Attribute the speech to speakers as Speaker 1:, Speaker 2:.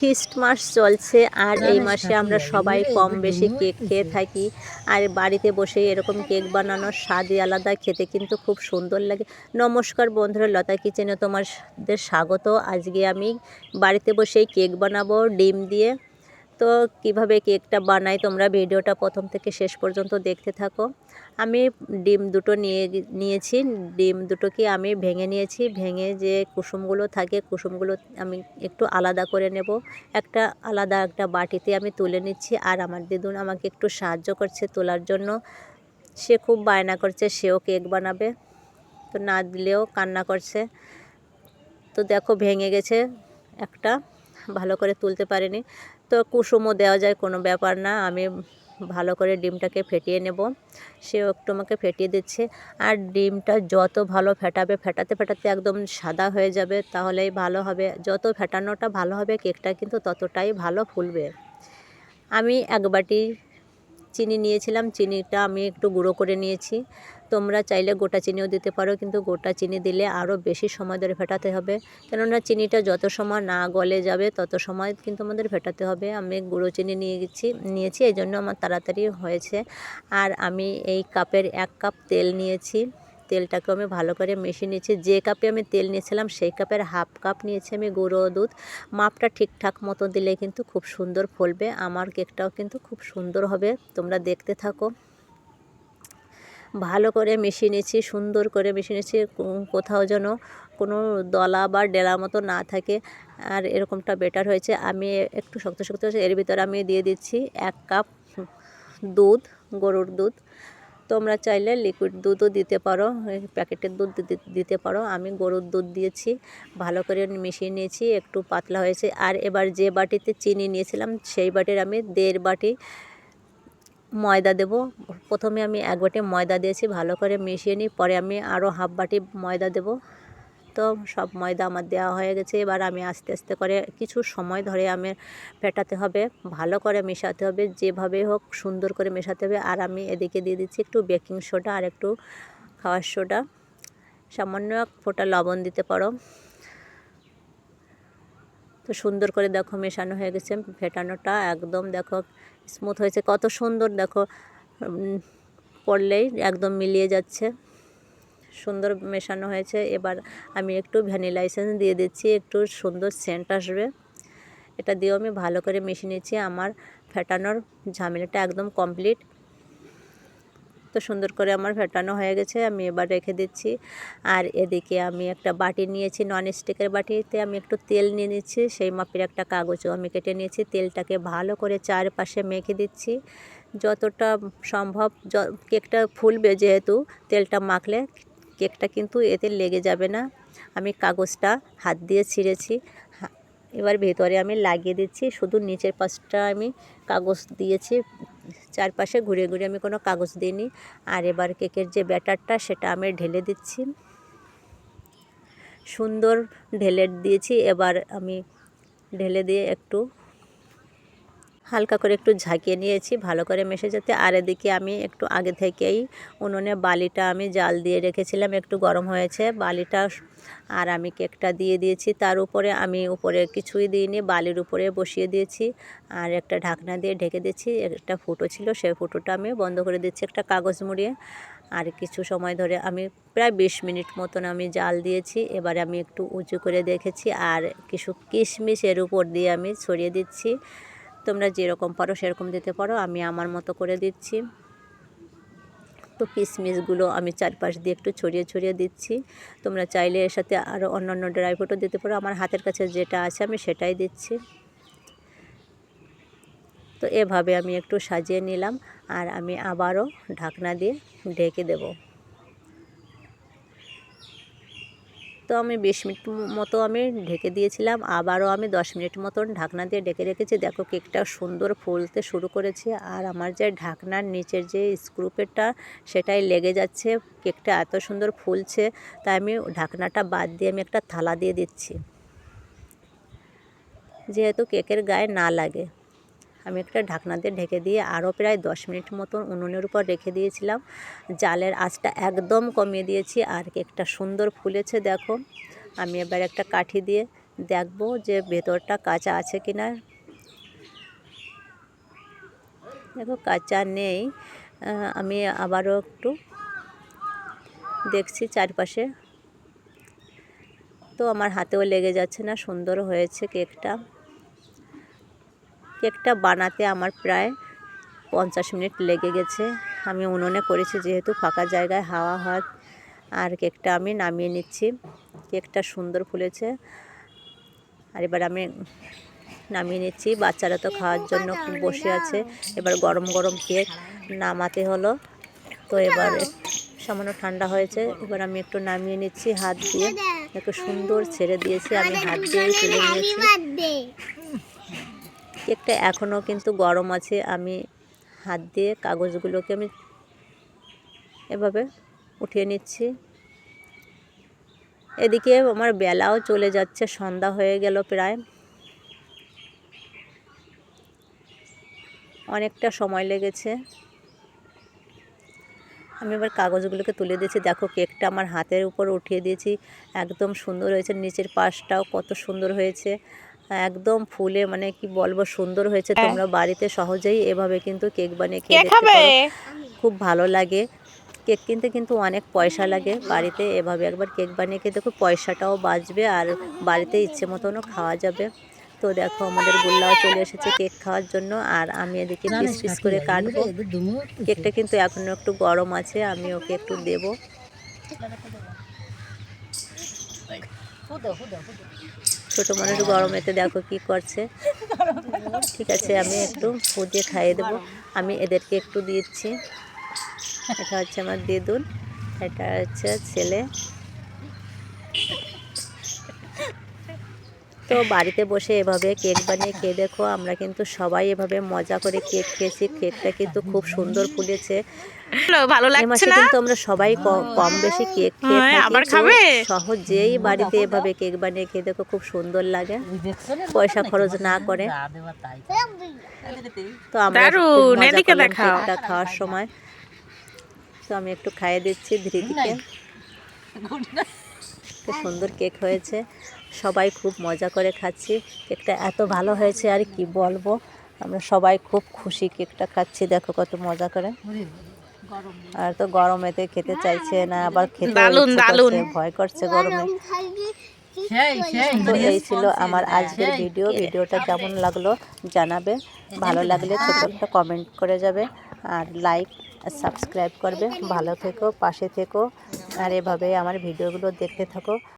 Speaker 1: Christmas চলছে আর এই মাসে আমরা সবাই কম বেশি কেক খেয়ে থাকি। আর বাড়িতে বসে এরকম কেক বানানোর স্বাদই আলাদা, খেতে কিন্তু খুব সুন্দর লাগে। নমস্কার বন্ধুরা, লতা কিচেনে তোমাদের স্বাগত। আজকে আমি বাড়িতে বসেই কেক বানাবো ডিম দিয়ে। তো কিভাবে কেকটা বানাই তোমরা ভিডিওটা প্রথম থেকে শেষ পর্যন্ত দেখতে থাকো। আমি ডিম দুটো নিয়েছি। ডিম দুটোকে আমি ভেঙে নিয়েছি। ভেঙে যে কুসুমগুলো থাকে কুসুমগুলো আমি একটু আলাদা করে নেব। আলাদা একটা বাটিতে আমি তুলে নিচ্ছি। আর আমার দিদুন আমাকে একটু সাহায্য করছে তোলার জন্য। সে খুব বায়না করছে, সেও কেক বানাবে, তো না দিলেও কান্না করছে। তো দেখো ভেঙে গেছে একটা, ভালো করে তুলতে পারিনি। তো কুসুমও দেওয়া যায়, কোনো ব্যাপার না। আমি ভালো করে ডিমটাকে ফেটিয়ে নেব। সেও একটু আমাকে ফেটিয়ে দিচ্ছে। আর ডিমটা যত ভালো ফেটাবে, ফেটাতে ফেটাতে একদম সাদা হয়ে যাবে, তাহলেই ভালো হবে। যত ফেটানোটা ভালো হবে কেকটা কিন্তু ততটাই ভালো ফুলবে। আমি এক বাটি চিনি নিয়েছিলাম। চিনিটা আমি একটু গুঁড়ো করে নিয়েছি। তোমরা চাইলে গোটা চিনিও দিতে পারো, কিন্তু গোটা চিনি দিলে আরও বেশি সময় ধরে ফেটাতে হবে। কেননা চিনিটা যত সময় না গলে যাবে তত সময় কিন্তু আমাদের ফেটাতে হবে। আমি গুঁড়ো চিনি নিয়েছি, এই জন্য আমার তাড়াতাড়ি হয়েছে। আর আমি এই কাপের 1 কাপ তেল নিয়েছি। তেলটাকে আমি ভালো করে মিশিয়ে নিয়েছি। যে কাপে আমি তেল নিয়েছিলাম সেই কাপের হাফ কাপ নিয়েছি আমি গুঁড়ো দুধ। মাপটা ঠিকঠাক মতো দিলে কিন্তু খুব সুন্দর ফলবে। আমার কেকটাও কিন্তু খুব সুন্দর হবে। তোমরা দেখতে থাকো। ভালো করে মিশিয়ে নিয়েছি, সুন্দর করে মিশিয়ে নিয়েছি। কোথাও যেন কোনো দলা বা ডেলা মতো না থাকে। আর এরকমটা বেটার হয়েছে। আমি একটু শক্ত শক্ত হয়েছে, এর ভিতরে আমি দিয়ে দিচ্ছি 1 কাপ দুধ, গরুর দুধ। তোমরা চাইলে লিকুইড দুধও দিতে পারো, প্যাকেটের দুধ দিতে পারো। আমি গরুর দুধ দিয়েছি, ভালো করে মিশিয়ে নিয়েছি, একটু পাতলা হয়েছে। আর এবার যে বাটিতে চিনি নিয়েছিলাম সেই বাটির আমি 1.5 বাটি ময়দা দেব। প্রথমে আমি 1 বাটি ময়দা দিয়েছি, ভালো করে মিশিয়ে নিই। পরে আমি আরও হাফ বাটি ময়দা দেব। তো সব ময়দা আমার দেওয়া হয়ে গেছে। এবার আমি আস্তে আস্তে করে কিছু সময় ধরে আমি ফেটাতে হবে, ভালো করে মেশাতে হবে, যেভাবে হোক সুন্দর করে মেশাতে হবে। আর আমি এদিকে দিয়ে দিচ্ছি একটু বেকিং সোডা আর একটু খাওয়ার সোডা, সামান্য 1 ফোঁটা লবণ দিতে পারো। তো সুন্দর করে দেখো মেশানো হয়ে গেছে। ফেটানোটা একদম দেখো স্মুথ হয়েছে, কত সুন্দর দেখো। পড়লেই একদম মিলিয়ে যাচ্ছে, সুন্দর মেশানো হয়েছে। এবার আমি একটু ভ্যানিলা এসেন্স দিয়ে দিচ্ছি, একটু সুন্দর সেন্ট আসবে। এটা দিয়েও আমি ভালো করে মিশিয়ে নিচ্ছি। আমার ফেটানোর ঝামেলাটা একদম কমপ্লিট। তো সুন্দর করে আমার ফেটানো হয়ে গেছে, আমি এবার রেখে দিচ্ছি। আর এদিকে আমি একটা বাটি নিয়েছি, ননস্টিকের বাটিতে আমি একটু তেল নিয়ে নিচ্ছি। সেই মাপের একটা কাগজও আমি কেটে নিয়েছি। তেলটাকে ভালো করে চারপাশে মেখে দিচ্ছি যতটা সম্ভব। কেকটা ফুলবে যেহেতু, তেলটা মাখলে কেকটা কিন্তু এতে লেগে যাবে না। আমি কাগজটা হাত দিয়ে ছিঁড়েছি, এবার ভেতরে আমি লাগিয়ে দিচ্ছি। শুধু নিচের পাশটা আমি কাগজ দিয়েছি, চারপাশে ঘুরে ঘুরে আমি কোনো কাগজ দিইনি। আর এবার কেকের যে ব্যাটারটা সেটা আমি ঢেলে দিচ্ছি, সুন্দর ঢেলে দিয়েছি। এবার আমি ঢেলে দিয়ে একটু হালকা করে একটু ঝাঁকিয়ে নিয়েছি, ভালো করে মেশে যেতে। আর এদিকে আমি একটু আগে থেকেই উনুনে বালিটা আমি জাল দিয়ে রেখেছিলাম, একটু গরম হয়েছে বালিটা। আর আমি কেকটা দিয়ে দিয়েছি তার উপরে। আমি উপরে কিছুই দিইনি, বালির উপরে বসিয়ে দিয়েছি। আর একটা ঢাকনা দিয়ে ঢেকে দিয়েছি। একটা ফুটো ছিল, সেই ফুটোটা আমি বন্ধ করে দিচ্ছি একটা কাগজ মুড়িয়ে। আর কিছু সময় ধরে আমি প্রায় 20 মিনিট মতন আমি জাল দিয়েছি। এবারে আমি একটু উঁচু করে দেখেছি আর কিছু কিশমিশ এর উপর দিয়ে আমি ছড়িয়ে দিচ্ছি। তোমরা যেরকম পারো সেরকম দিতে পারো, আমি আমার মতো করে দিচ্ছি। তো কিশমিশগুলো আমি চারপাশ দিয়ে একটু ছড়িয়ে ছড়িয়ে দিচ্ছি। তোমরা চাইলে এর সাথে আরও অন্যান্য ড্রাই ফ্রুটও দিতে পারো। আমার হাতের কাছে যেটা আছে আমি সেটাই দিচ্ছি। তো এভাবে আমি একটু সাজিয়ে নিলাম। আর আমি আবারও ঢাকনা দিয়ে ঢেকে দেব। তো আমি 20 মিনিট মতো আমি ঢেকে দিয়েছিলাম, আবারও আমি 10 মিনিট মতন ঢাকনা দিয়ে ঢেকে রেখেছি। দেখো কেকটা সুন্দর ফুলতে শুরু করেছে। আর আমার যে ঢাকনার নিচের যে স্ক্রুপেরটা সেটাই লেগে যাচ্ছে। কেকটা এত সুন্দর ফুলছে, তাই আমি ঢাকনাটা বাদ দিয়ে আমি একটা থালা দিয়ে দিচ্ছি, যেহেতু কেকের গায়ে না লাগে। আমি একটা ঢাকনা দিয়ে ঢেকে দিয়ে আরও প্রায় 10 মিনিট মতন উনুনের উপর রেখে দিয়েছিলাম। জালের আঁচটা একদম কমিয়ে দিয়েছি। আর কেকটা সুন্দর ফুলেছে দেখো। আমি এবার একটা কাঠি দিয়ে দেখবো যে ভেতরটা কাঁচা আছে কি না। দেখো কাঁচা নেই। আমি আবারও একটু দেখছি চারপাশে। তো আমার হাতেও লেগে যাচ্ছে না, সুন্দর হয়েছে কেকটা। কেকটা বানাতে আমার প্রায় 50 মিনিট লেগে গেছে। আমি উনুনে করেছি যেহেতু ফাঁকা জায়গায় হাওয়া হয়। আর কেকটা আমি নামিয়ে নিচ্ছি। কেকটা সুন্দর ফুলেছে। আর এবার আমি নামিয়ে নিচ্ছি। বাচ্চারা তো খাওয়ার জন্য বসে আছে। এবার গরম গরম কেক নামাতে হলো। তো এবার সামান্য ঠান্ডা হয়েছে, এবার আমি একটু নামিয়ে নিচ্ছি হাত দিয়ে। একটু সুন্দর ছেড়ে দিয়েছি, আমি হাত দিয়েই তুলে নিয়েছি। কেকটা এখনও কিন্তু গরম আছে। আমি হাত দিয়ে কাগজগুলোকে আমি এভাবে উঠিয়ে নিচ্ছি। এদিকে আমার বেলাও চলে যাচ্ছে, সন্ধ্যা হয়ে গেল প্রায়। অনেকটা সময় লেগেছে। আমি এবার কাগজগুলোকে তুলে দিয়েছি। দেখো কেকটা আমার হাতের উপর উঠিয়ে দিয়েছি, একদম সুন্দর হয়েছে। নিচের পাশটাও কত সুন্দর হয়েছে, একদম ফুলে মানে কি বলবো সুন্দর হয়েছে। তোমরা বাড়িতে সহজেই এভাবে কিন্তু কেক বানিয়ে খেয়ে দেখতে পারো, খুব ভালো লাগে। কেক কিনতে কিন্তু অনেক পয়সা লাগে, বাড়িতে এভাবে একবার কেক বানিয়ে খেয়ে দেখো, পয়সাটাও বাঁচবে আর বাড়িতে ইচ্ছে মতনও খাওয়া যাবে। তো দেখো আমাদের গুল্লাও চলে এসেছে কেক খাওয়ার জন্য, আর আমি এদিকে পিস পিস করে কাটবো। কেকটা কিন্তু এখনও একটু গরম আছে, আমি ওকে একটু দেব। ছোট মানুষ গরমেতে দেখো কি করছে। ঠিক আছে, আমি একটু ফুটিয়ে খাইয়ে দেবো। আমি এদেরকে একটু দিচ্ছি। এটা হচ্ছে আমার দিদুন, এটা হচ্ছে ছেলে। তো বাড়িতে বসে এভাবে কেক বানিয়ে খেয়ে দেখো। আমরা কিন্তু সবাই এভাবে মজা করে কেক খেয়েছি। কেকটা কিন্তু খুব সুন্দর ফুলেছে। এই মাসে কিন্তু আমরা সবাই কম বেশি কেক খেয়ে থাকি। তো সহজেই বাড়িতে এভাবে কেক বানিয়ে খেয়ে দেখো, খুব সুন্দর লাগে, পয়সা খরচ না করে। তো আমরা খুব মজা করলাম কেকটা খাওয়ার সময়। তো আমি একটু খাইয়ে দিচ্ছি ধীরে। খুব সুন্দর কেক হয়েছে, সবাই খুব মজা করে খাচ্ছি। কেকটা এত ভালো হয়েছে আর কি বলবো, আমরা সবাই খুব খুশি কেকটা খাচ্ছি। দেখো কত মজা করে। আর তো গরমেতে খেতে চাইছে না, আবার খেতে ভয় করছে গরমে। তো এই ছিল আমার আজকের ভিডিওটা কেমন লাগলো জানাবে। ভালো লাগলে ছোট একটা কমেন্ট করে যাবে, আর লাইক সাবস্ক্রাইব করবে। ভালো থেকো, পাশে থেকো, আর এভাবে আমার ভিডিওগুলো দেখতে থাকো।